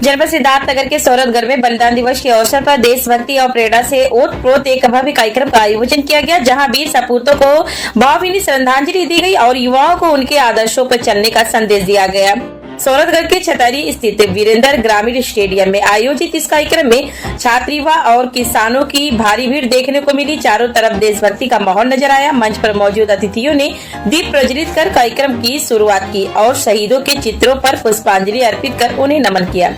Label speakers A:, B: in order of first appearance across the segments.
A: जनपद सिद्धार्थनगर के सौरभगढ़ में बलिदान दिवस के अवसर पर देशभक्ति और प्रेरणा से ओतप्रोत एक भव्य कार्यक्रम का आयोजन किया गया, जहां वीर सपूतों को भावभीनी श्रद्धांजलि दी गई और युवाओं को उनके आदर्शों पर चलने का संदेश दिया गया। सौरभगढ़ के छतरी स्थित वीरेंद्र ग्रामीण स्टेडियम में आयोजित इस कार्यक्रम में छात्र, युवा और किसानों की भारी भीड़ देखने को मिली। चारों तरफ देशभक्ति का माहौल नजर आया। मंच पर मौजूद अतिथियों ने दीप प्रज्वलित कर कार्यक्रम की शुरुआत की और शहीदों के चित्रों पर पुष्पांजलि अर्पित कर उन्हें नमन किया।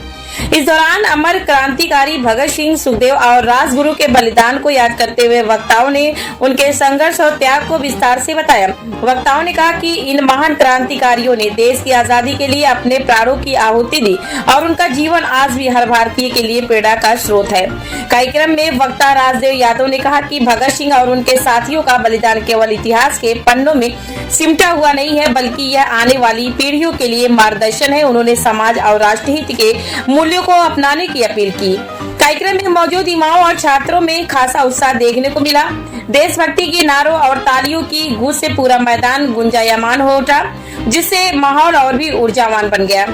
A: इस दौरान अमर क्रांतिकारी भगत सिंह, सुखदेव और राजगुरु के बलिदान को याद करते हुए वक्ताओं ने उनके संघर्ष और त्याग को विस्तार से बताया। वक्ताओं ने कहा कि इन महान क्रांतिकारियों ने देश की आजादी के लिए अपने प्राणों की आहुति दी और उनका जीवन आज भी हर भारतीय के लिए प्रेरणा का स्रोत है। कार्यक्रम में वक्ता राजदेव यादव ने कहा कि भगत सिंह और उनके साथियों का बलिदान केवल इतिहास के पन्नों में सिमटा हुआ नहीं है, बल्कि यह आने वाली पीढ़ियों के लिए मार्गदर्शन है। उन्होंने समाज और राष्ट्रहित के मूल्यों को अपनाने की अपील की। कार्यक्रम में मौजूद युवाओं और छात्रों में खासा उत्साह देखने को मिला। देशभक्ति के नारों और तालियों की गूंज से पूरा मैदान गुंजायमान हो उठा, जिससे माहौल और भी ऊर्जावान बन गया।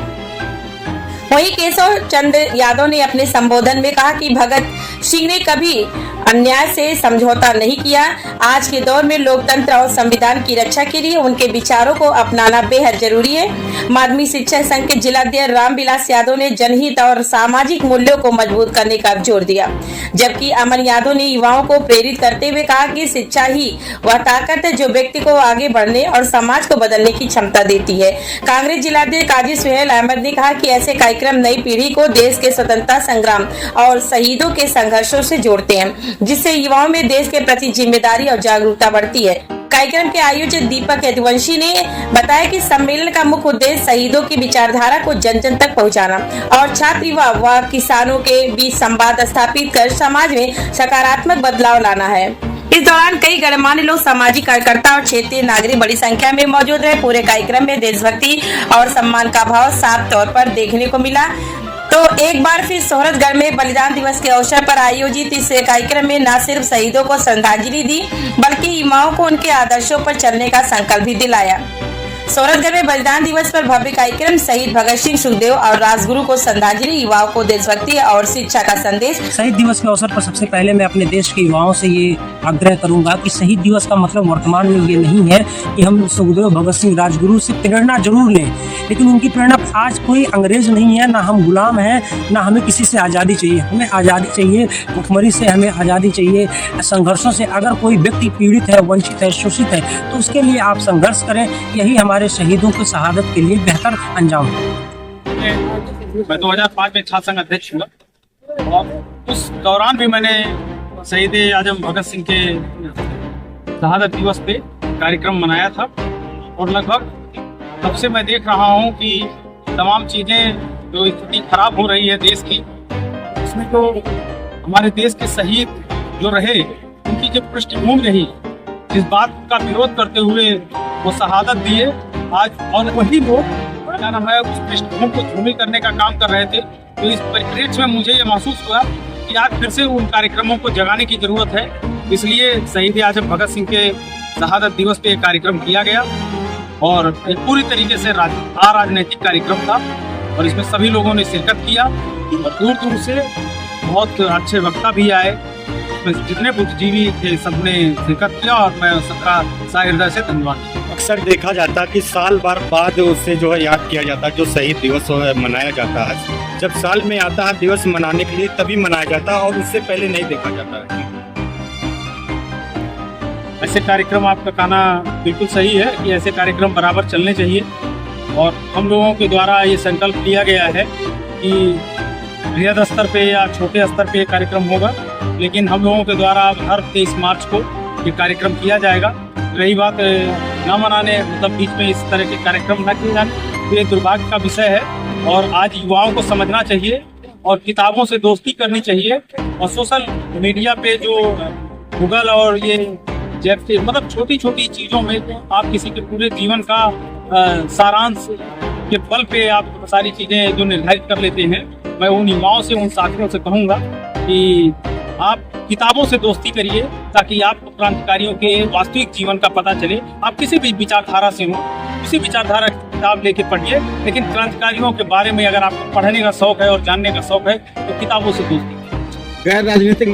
A: वहीं केशव चंद्र यादव ने अपने संबोधन में कहा कि भगत सिंह ने कभी अन्याय से समझौता नहीं किया। आज के दौर में लोकतंत्र और संविधान की रक्षा के लिए उनके विचारों को अपनाना बेहद जरूरी है। माध्यमिक शिक्षा संघ के जिलाध्यक्ष रामविलास यादव ने जनहित और सामाजिक मूल्यों को मजबूत करने का जोर दिया, जबकि अमन यादव ने युवाओं को प्रेरित करते हुए कहा कि शिक्षा ही वह ताकत है जो व्यक्ति को आगे बढ़ने और समाज को बदलने की क्षमता देती है। कांग्रेस जिलाध्यक्ष काजी सुहेल अहमद ने कहा कि ऐसे कार्यक्रम नई पीढ़ी को देश के स्वतंत्रता संग्राम और शहीदों के संघर्षों से जोड़ते हैं, जिससे युवाओं में देश के प्रति जिम्मेदारी और जागरूकता बढ़ती है। कार्यक्रम के आयोजक दीपक यदुवंशी ने बताया कि सम्मेलन का मुख्य उद्देश्य शहीदों की विचारधारा को जन जन तक पहुंचाना और छात्र, युवा व किसानों के बीच संवाद स्थापित कर समाज में सकारात्मक बदलाव लाना है। इस दौरान कई गणमान्य लोग, सामाजिक कार्यकर्ता और क्षेत्रीय नागरिक बड़ी संख्या में मौजूद रहे। पूरे कार्यक्रम में देशभक्ति और सम्मान का भाव साफ तौर पर देखने को मिला। तो एक बार फिर सौरभगढ़ में बलिदान दिवस के अवसर पर आयोजित इस कार्यक्रम में न सिर्फ शहीदों को श्रद्धांजलि दी, बल्कि युवाओं को उनके आदर्शों पर चलने का संकल्प भी दिलाया। सौरभगढ़ में बलिदान दिवस पर भव्य कार्यक्रम, शहीद भगत सिंह, सुखदेव और राजगुरु को श्रद्धांजलि, युवाओं को देशभक्ति और शिक्षा का संदेश।
B: शहीद दिवस के अवसर पर सबसे पहले मैं अपने देश के युवाओं से ये आग्रह करूंगा कि शहीद दिवस का मतलब वर्तमान में ये नहीं है कि हम सुखदेव, भगत सिंह, राजगुरु से प्रेरणा जरूर लें, लेकिन उनकी प्रेरणा आज कोई अंग्रेज नहीं है, ना हम गुलाम हैं, ना हमें किसी से आज़ादी चाहिए। हमें आज़ादी चाहिए भुखमरी से, हमें आज़ादी चाहिए संघर्षों से। अगर कोई व्यक्ति पीड़ित है, वंचित है, शोषित है, तो उसके लिए आप संघर्ष करें। यही हमारे शहीदों की शहादत के लिए बेहतर अंजाम है।
C: मैं 2005 में छात्र संघ अध्यक्ष हुआ और उस दौरान भी मैंने शहीद आजम भगत सिंह के शहादत दिवस पे कार्यक्रम मनाया था और लगभग तब से मैं देख रहा हूँ कि तमाम चीज़ें जो स्थिति खराब हो रही है देश की, उसमें तो हमारे देश के शहीद जो रहे, उनकी जो पृष्ठभूमि रही, इस बात का विरोध करते हुए वो शहादत दिए आज, और वही लोग क्या नाम है उस पृष्ठभूमि को धूमिल करने का काम कर रहे थे। तो इस परिप्रेक्ष्य में मुझे ये महसूस हुआ कि आज फिर से उन कार्यक्रमों को जगाने की जरूरत है। इसलिए शहीद आजम भगत सिंह के शहादत दिवस पे एक कार्यक्रम किया गया और एक पूरी तरीके से राजनैतिक कार्यक्रम था और इसमें सभी लोगों ने शिरकत किया और दूर दूर से बहुत अच्छे वक्ता भी आए। जितने बुद्धिजीवी थे सबने शिरकत किया और मैं सबका सहृदय से धन्यवाद।
D: अक्सर देखा जाता है कि साल भर बाद उससे जो है याद किया जाता है, जो शहीद दिवस मनाया जाता है। जब साल में आता है दिवस मनाने के लिए तभी मनाया जाता है और उससे पहले नहीं देखा जाता है।
C: ऐसे कार्यक्रम आपका कहना बिल्कुल सही है कि ऐसे कार्यक्रम बराबर चलने चाहिए और हम लोगों के द्वारा ये संकल्प लिया गया है कि बृहद स्तर पे या छोटे स्तर पे कार्यक्रम होगा, लेकिन हम लोगों के द्वारा हर 23 मार्च को ये कार्यक्रम किया जाएगा। रही बात न मनाने, मतलब बीच में इस तरह के कार्यक्रम न किए जाने, तो ये दुर्भाग्य का विषय है और आज युवाओं को समझना चाहिए और किताबों से दोस्ती करनी चाहिए और सोशल मीडिया पे जो गूगल और ये जैसे मतलब छोटी छोटी चीज़ों में आप किसी के पूरे जीवन का सारांश के बल पे आप सारी चीज़ें जो निर्धारित कर लेते हैं। मैं उन युवाओं से, उन साथियों से कहूँगा कि आप किताबों से दोस्ती करिए ताकि आपको क्रांतिकारियों के वास्तविक जीवन का पता चले। आप किसी भी विचारधारा से हो, किसी विचारधारा किताब लेके पढ़िए, लेकिन क्रांतिकारियों के बारे में अगर आपको पढ़ने का शौक है और जानने का शौक है तो किताबों से दोस्ती।
D: गैर राजनीतिक